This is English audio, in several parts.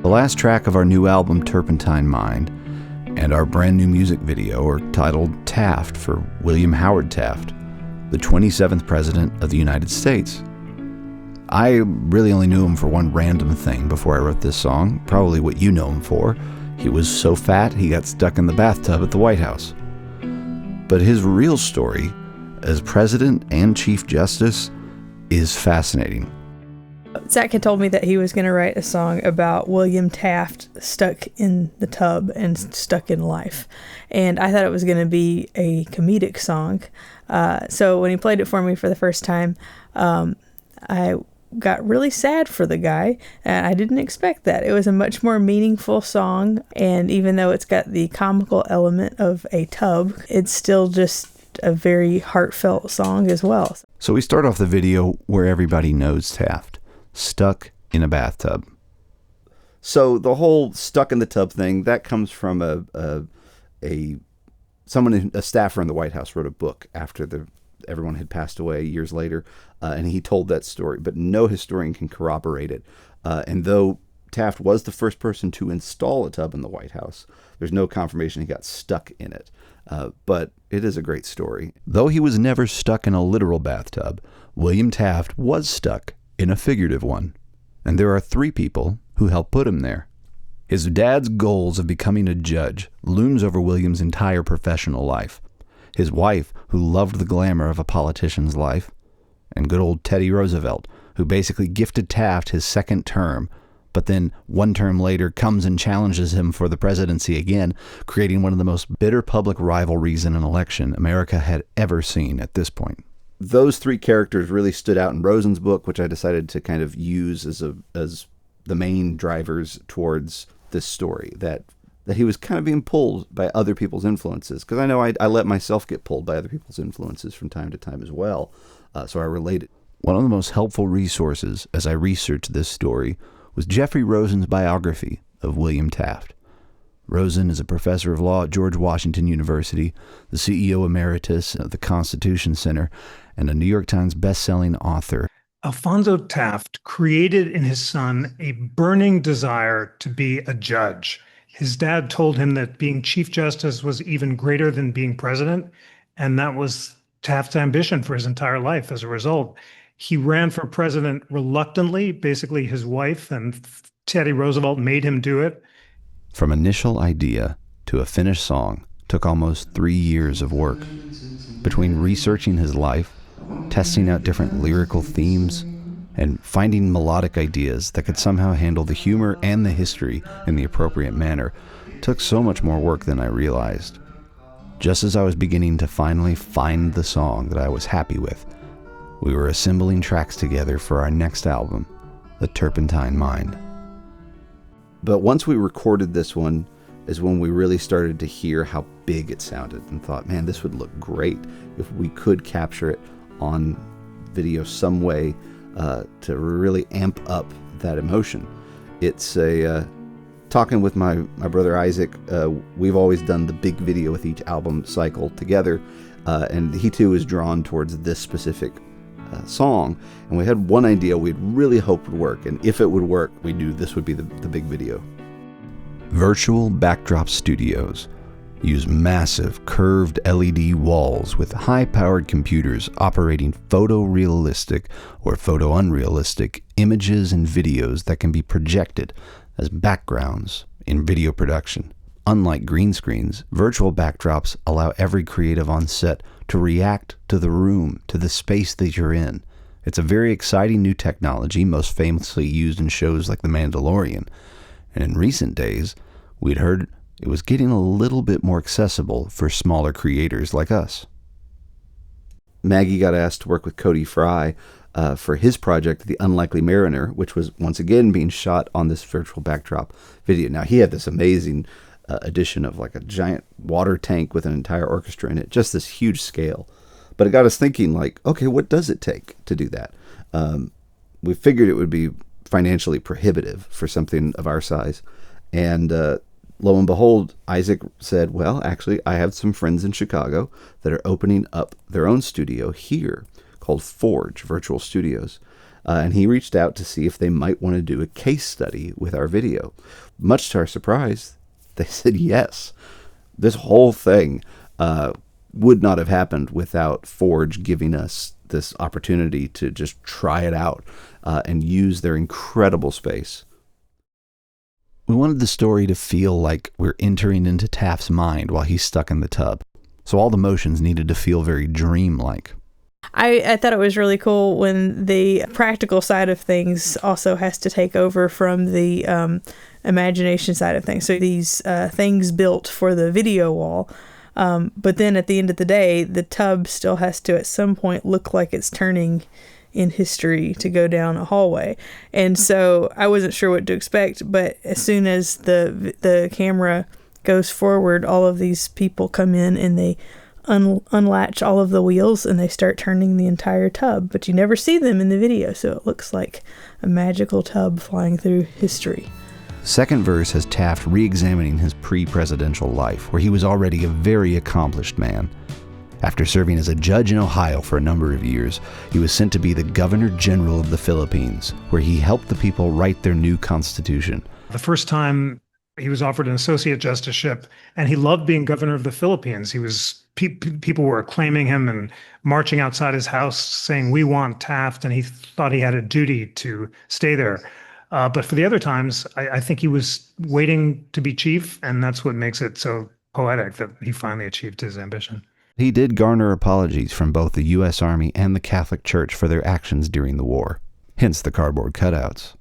The last track of our new album, Turpentine Mind, and our brand new music video are titled Taft for William Howard Taft, the 27th President of the United States. I really only knew him for one random thing before I wrote this song, probably what you know him for. He was so fat he got stuck in the bathtub at the White House. But his real story as President and Chief Justice is fascinating. Zach had told me that he was going to write a song about William Taft stuck in the tub and stuck in life. And I thought it was going to be a comedic song. So when he played it for me for the first time, I got really sad for the guy, and I didn't expect that. It was a much more meaningful song, and even though it's got the comical element of a tub, it's still just a very heartfelt song as well. So we start off the video where everybody knows Taft, stuck in a bathtub. So the whole stuck in the tub thing, that comes from a staffer in the White House wrote a book after everyone had passed away years later, and he told that story, but no historian can corroborate it. And though Taft was the first person to install a tub in the White House, there's no confirmation he got stuck in it. But it is a great story. Though he was never stuck in a literal bathtub, William Taft was stuck in a figurative one. And there are 3 people who helped put him there. His dad's goals of becoming a judge looms over William's entire professional life. His wife, who loved the glamour of a politician's life, and good old Teddy Roosevelt, who basically gifted Taft his second term, but then 1 term later comes and challenges him for the presidency again, creating one of the most bitter public rivalries in an election America had ever seen at this point. Those 3 characters really stood out in Rosen's book, which I decided to kind of use as the main drivers towards this story, that he was kind of being pulled by other people's influences. Because I know I let myself get pulled by other people's influences from time to time as well. So I related. One of the most helpful resources as I researched this story was Jeffrey Rosen's biography of William Taft. Rosen is a professor of law at George Washington University, the CEO emeritus of the Constitution Center, and a New York Times best-selling author. Alfonso Taft created in his son a burning desire to be a judge. His dad told him that being Chief Justice was even greater than being president, and that was Taft's ambition for his entire life. As a result, he ran for president reluctantly. Basically, his wife and Teddy Roosevelt made him do it. From initial idea to a finished song took almost 3 years of work. Between researching his life, testing out different lyrical themes, and finding melodic ideas that could somehow handle the humor and the history in the appropriate manner, took so much more work than I realized. Just as I was beginning to finally find the song that I was happy with, we were assembling tracks together for our next album, The Turpentine Mind. But once we recorded this one is when we really started to hear how big it sounded and thought, man, this would look great if we could capture it on video some way to really amp up that emotion. It's talking with my brother Isaac, we've always done the big video with each album cycle together, and he too is drawn towards this specific song, and we had one idea we'd really hoped would work, and if it would work, we knew this would be the big video. Virtual Backdrop Studios use massive curved LED walls with high-powered computers operating photorealistic or photo-unrealistic images and videos that can be projected as backgrounds in video production. Unlike green screens, virtual backdrops allow every creative on set to react to the room, to the space that you're in. It's a very exciting new technology, most famously used in shows like The Mandalorian. And in recent days, we'd heard it was getting a little bit more accessible for smaller creators like us. Maggie got asked to work with Cody Fry for his project, The Unlikely Mariner, which was once again being shot on this virtual backdrop video. Now, he had this amazing addition of like a giant water tank with an entire orchestra in it, just this huge scale. But it got us thinking, like, okay, what does it take to do that? We figured it would be financially prohibitive for something of our size. And lo and behold, Isaac said, well, actually, I have some friends in Chicago that are opening up their own studio here called Forge Virtual Studios. and he reached out to see if they might want to do a case study with our video. Much to our surprise, they said yes. This whole thing would not have happened without Forge giving us this opportunity to just try it out and use their incredible space. We wanted the story to feel like we're entering into Taft's mind while he's stuck in the tub, so all the motions needed to feel very dreamlike. I thought it was really cool when the practical side of things also has to take over from the imagination side of things. So these things built for the video wall, but then at the end of the day, the tub still has to at some point look like it's turning in history to go down a hallway. And so I wasn't sure what to expect, but as soon as the camera goes forward, all of these people come in and they unlatch all of the wheels and they start turning the entire tub, but you never see them in the video, so it looks like a magical tub flying through history. Second verse has Taft re-examining his pre-presidential life, where he was already a very accomplished man. After serving as a judge in Ohio for a number of years, he was sent to be the Governor General of the Philippines, where he helped the people write their new constitution. The first time he was offered an associate justiceship, and he loved being governor of the Philippines. He was people were acclaiming him and marching outside his house saying, "We want Taft," and he thought he had a duty to stay there. But for the other times, I think he was waiting to be chief, and that's what makes it so poetic that he finally achieved his ambition. He did garner apologies from both the U.S. Army and the Catholic Church for their actions during the war, hence the cardboard cutouts.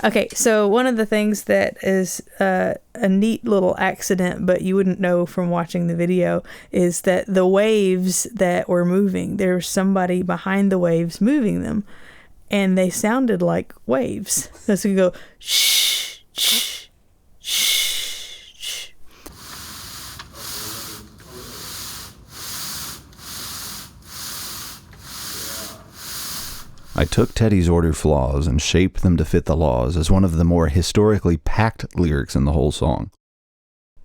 Okay, so one of the things that is a neat little accident, but you wouldn't know from watching the video, is that the waves that were moving, there's somebody behind the waves moving them, and they sounded like waves. So you go, shh, shh, shh, shh. I took Teddy's order flaws and shaped them to fit the laws as one of the more historically packed lyrics in the whole song.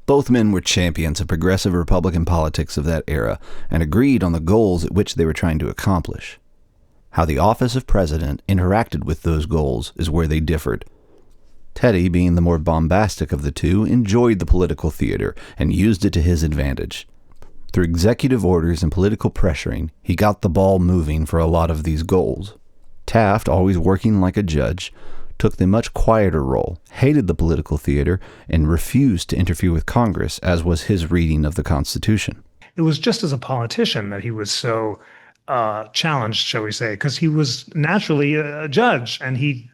Both men were champions of progressive Republican politics of that era and agreed on the goals at which they were trying to accomplish. How the office of president interacted with those goals is where they differed. Teddy, being the more bombastic of the two, enjoyed the political theater and used it to his advantage. Through executive orders and political pressuring, he got the ball moving for a lot of these goals. Taft, always working like a judge, took the much quieter role, hated the political theater, and refused to interfere with Congress, as was his reading of the Constitution. It was just as a politician that he was so challenged, shall we say, because he was naturally a judge, and he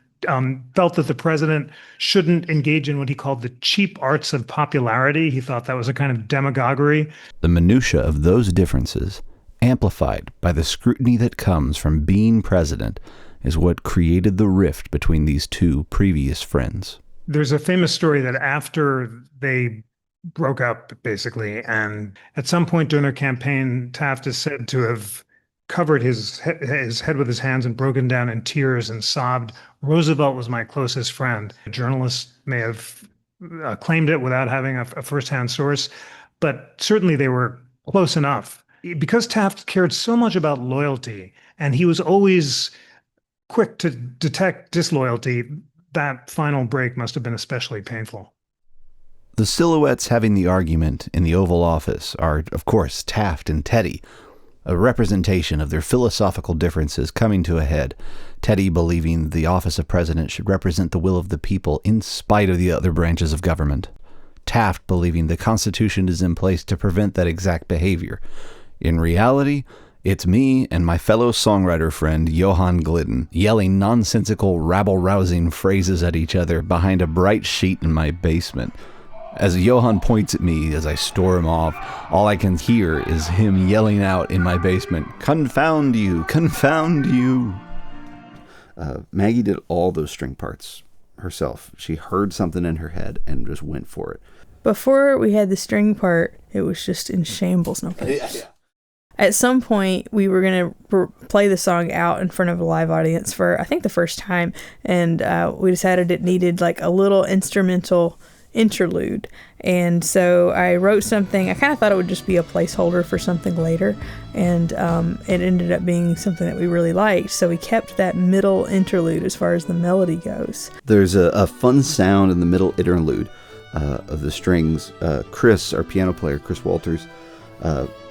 felt that the president shouldn't engage in what he called the cheap arts of popularity. He thought that was a kind of demagoguery. The minutia of those differences, amplified by the scrutiny that comes from being president, is what created the rift between these two previous friends. There's a famous story that after they broke up, basically, and at some point during their campaign, Taft is said to have covered his head with his hands and broken down in tears and sobbed, "Roosevelt was my closest friend." A journalist may have claimed it without having a firsthand source, but certainly they were close enough. Because Taft cared so much about loyalty, and he was always quick to detect disloyalty, that final break must have been especially painful. The silhouettes having the argument in the Oval Office are, of course, Taft and Teddy, a representation of their philosophical differences coming to a head. Teddy believing the office of president should represent the will of the people in spite of the other branches of government. Taft believing the Constitution is in place to prevent that exact behavior. In reality, it's me and my fellow songwriter friend Johan Glidden yelling nonsensical, rabble-rousing phrases at each other behind a bright sheet in my basement. As Johan points at me as I storm off, all I can hear is him yelling out in my basement, "Confound you! Confound you!" Maggie did all those string parts herself. She heard something in her head and just went for it. Before we had the string part, it was just in shambles. No, At some point, we were going to play the song out in front of a live audience for, I think, the first time. And we decided it needed like a little instrumental interlude. And so I wrote something. I kind of thought it would just be a placeholder for something later, and it ended up being something that we really liked. So we kept that middle interlude as far as the melody goes. There's a fun sound in the middle interlude of the strings. Chris, our piano player, Chris Walters,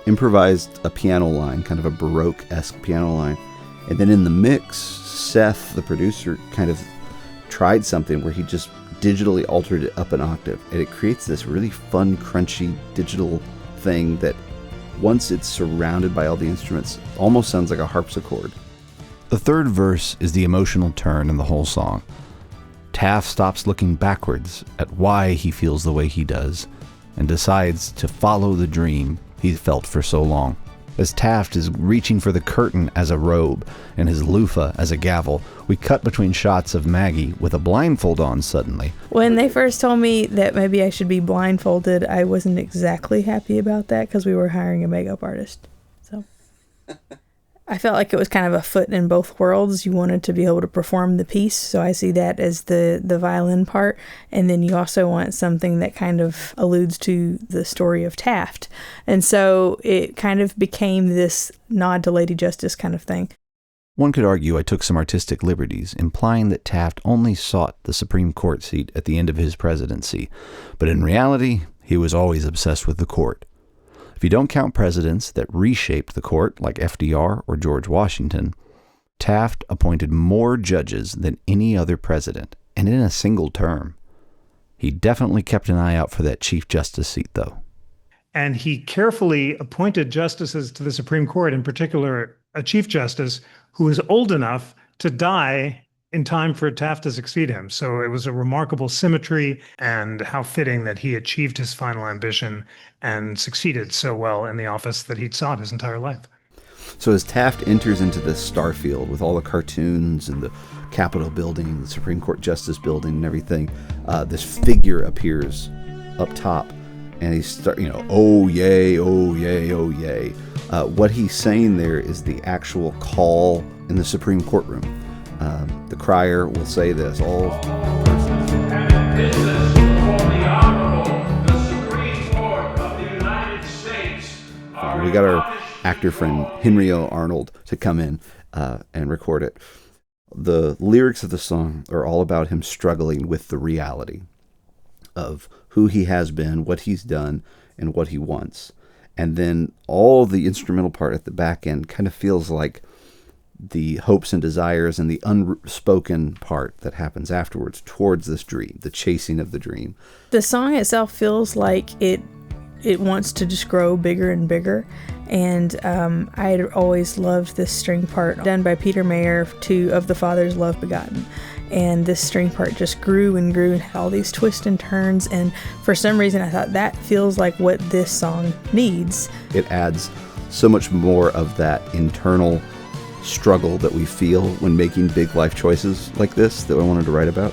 improvised a piano line, kind of a Baroque-esque piano line. And then in the mix, Seth, the producer, kind of tried something where he just digitally altered it up an octave. And it creates this really fun, crunchy digital thing that once it's surrounded by all the instruments, almost sounds like a harpsichord. The third verse is the emotional turn in the whole song. Taft stops looking backwards at why he feels the way he does and decides to follow the dream he felt for so long. As Taft is reaching for the curtain as a robe and his loofah as a gavel, we cut between shots of Maggie with a blindfold on suddenly. When they first told me that maybe I should be blindfolded, I wasn't exactly happy about that because we were hiring a makeup artist. So I felt like it was kind of a foot in both worlds. You wanted to be able to perform the piece, so I see that as the violin part. And then you also want something that kind of alludes to the story of Taft. And so it kind of became this nod to Lady Justice kind of thing. One could argue I took some artistic liberties, implying that Taft only sought the Supreme Court seat at the end of his presidency. But in reality, he was always obsessed with the court. If you don't count presidents that reshaped the court, like FDR or George Washington, Taft appointed more judges than any other president, and in a single term. He definitely kept an eye out for that Chief Justice seat, though. And he carefully appointed justices to the Supreme Court, in particular a Chief Justice who was old enough to die in time for Taft to succeed him. So it was a remarkable symmetry, and how fitting that he achieved his final ambition and succeeded so well in the office that he'd sought his entire life. So as Taft enters into this star field with all the cartoons and the Capitol building, the Supreme Court Justice building and everything, this figure appears up top, and he's oh yay, oh yay, oh yay. What he's saying there is the actual call in the Supreme Courtroom. The crier will say this, all persons. Business for the Honorable, the Supreme Court of the United States. We got our actor friend Henry O. Arnold to come in and record it. The lyrics of the song are all about him struggling with the reality of who he has been, what he's done, and what he wants. And then all the instrumental part at the back end kind of feels like the hopes and desires and the unspoken part that happens afterwards towards this dream, the chasing of the dream. The song itself feels like it wants to just grow bigger and bigger. And I had always loved this string part done by Peter Mayer to Of the Father's Love Begotten. And this string part just grew and grew and had all these twists and turns. And for some reason, I thought that feels like what this song needs. It adds so much more of that internal struggle that we feel when making big life choices like this that I wanted to write about.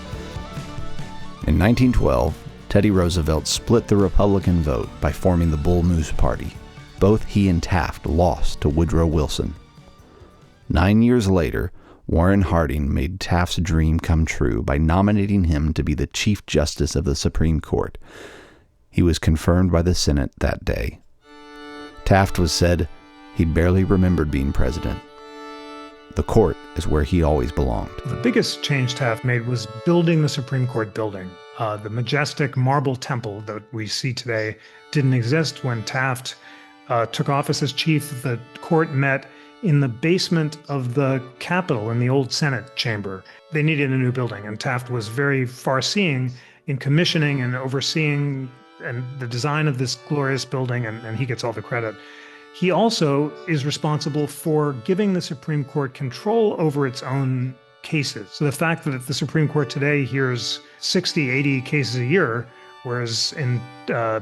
In 1912, Teddy Roosevelt split the Republican vote by forming the Bull Moose Party. Both he and Taft lost to Woodrow Wilson. 9 years later, Warren Harding made Taft's dream come true by nominating him to be the Chief Justice of the Supreme Court. He was confirmed by the Senate that day. Taft was said he barely remembered being president. The court is where he always belonged. The biggest change Taft made was building the Supreme Court building. The majestic marble temple that we see today didn't exist when Taft took office as chief. The court met in the basement of the Capitol in the old Senate chamber. They needed a new building, and Taft was very far-seeing in commissioning and overseeing and the design of this glorious building, and he gets all the credit. He also is responsible for giving the Supreme Court control over its own cases. So the fact that the Supreme Court today hears 60, 80 cases a year, whereas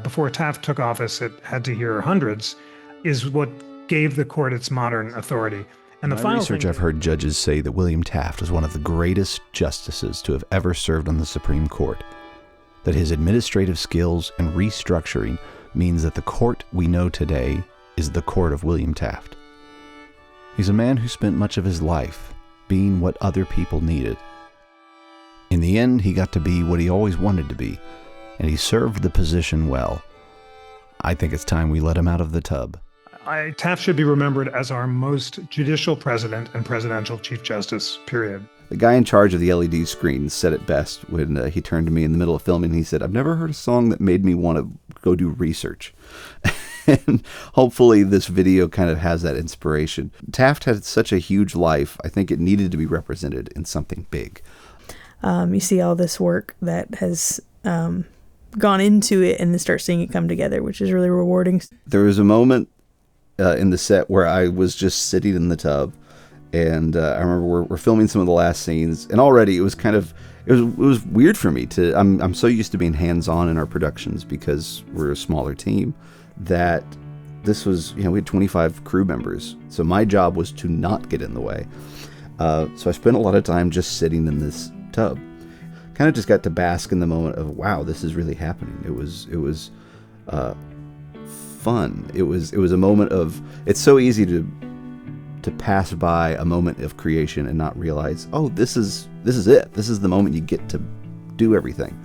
before Taft took office, it had to hear hundreds, is what gave the court its modern authority. And the final research, I've heard judges say that William Taft was one of the greatest justices to have ever served on the Supreme Court, that his administrative skills and restructuring means that the court we know today is the court of William Taft. He's a man who spent much of his life being what other people needed. In the end, he got to be what he always wanted to be, and he served the position well. I think it's time we let him out of the tub. Taft should be remembered as our most judicial president and presidential chief justice, period. The guy in charge of the LED screen said it best when he turned to me in the middle of filming. He said, "I've never heard a song that made me want to go do research." And hopefully this video kind of has that inspiration. Taft had such a huge life. I think it needed to be represented in something big. You see all this work that has gone into it and then start seeing it come together, which is really rewarding. There was a moment in the set where I was just sitting in the tub, and I remember we're filming some of the last scenes, and already it was weird for me to. I'm so used to being hands-on in our productions because we're a smaller team, that this was, we had 25 crew members, so my job was to not get in the way. So I spent a lot of time just sitting in this tub, kind of just got to bask in the moment of, wow, this is really happening. It was fun. It was a moment of, it's so easy to pass by a moment of creation and not realize, oh, this is it. This is the moment you get to do everything.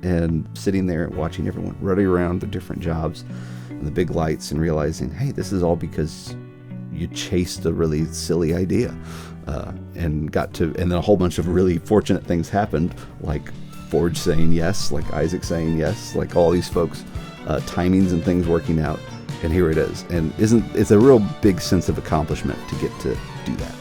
And sitting there watching everyone running around the different jobs and the big lights and realizing, hey, this is all because you chased a really silly idea, and then a whole bunch of really fortunate things happened, like Forge saying yes, like Isaac saying yes, like all these folks, timings and things working out, and here it is. And it's a real big sense of accomplishment to get to do that.